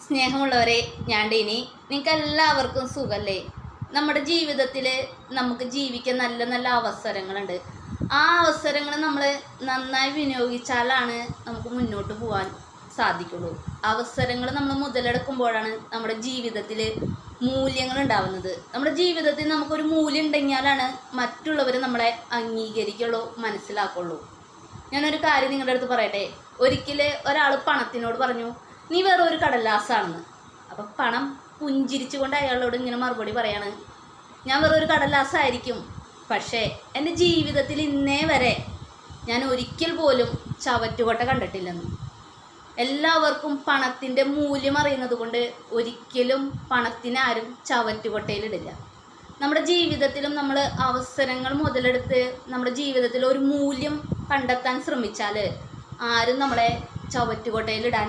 സ്നേഹമുള്ളവരെ, ഞാൻ ഡീനി. നിങ്ങൾക്ക് എല്ലാവർക്കും സുഖല്ലേ? നമ്മുടെ ജീവിതത്തിൽ നമുക്ക് ജീവിക്കാൻ നല്ല നല്ല അവസരങ്ങളുണ്ട്. ആ അവസരങ്ങൾ നമ്മൾ നന്നായി വിനിയോഗിച്ചാലാണ് നമുക്ക് മുന്നോട്ട് പോകാൻ സാധിക്കുള്ളൂ. അവസരങ്ങൾ നമ്മൾ മുതലെടുക്കുമ്പോഴാണ് നമ്മുടെ ജീവിതത്തിൽ മൂല്യങ്ങൾ ഉണ്ടാവുന്നത്. നമ്മുടെ ജീവിതത്തിൽ നമുക്കൊരു മൂല്യം ഉണ്ടെങ്കിലാണ് മറ്റുള്ളവർ നമ്മളെ അംഗീകരിക്കുള്ളൂ, മനസ്സിലാക്കുള്ളൂ. ഞാനൊരു കാര്യം നിങ്ങളുടെ അടുത്ത് പറയട്ടെ. ഒരിക്കൽ ഒരാൾ പണത്തിനോട് പറഞ്ഞു, നീ വേറെ ഒരു കടലാസാണെന്ന്. അപ്പം പണം പുഞ്ചിരിച്ചുകൊണ്ട് അയാളോട് ഇങ്ങനെ മറുപടി പറയാണ്, ഞാൻ വേറെ ഒരു കടലാസായിരിക്കും, പക്ഷേ എൻ്റെ ജീവിതത്തിൽ ഇന്നേ വരെ ഞാൻ ഒരിക്കൽ പോലും ചവറ്റുകൊട്ട കണ്ടിട്ടില്ലെന്ന്. എല്ലാവർക്കും പണത്തിൻ്റെ മൂല്യം അറിയുന്നത് കൊണ്ട് ഒരിക്കലും പണത്തിനാരും ചവറ്റുകൊട്ടയിലിടില്ല. നമ്മുടെ ജീവിതത്തിലും നമ്മൾ അവസരങ്ങൾ മുതലെടുത്ത് നമ്മുടെ ജീവിതത്തിൽ ഒരു മൂല്യം കണ്ടെത്താൻ ശ്രമിച്ചാൽ ആരും നമ്മളെ ചവറ്റുകൊട്ടയിലിടാൻ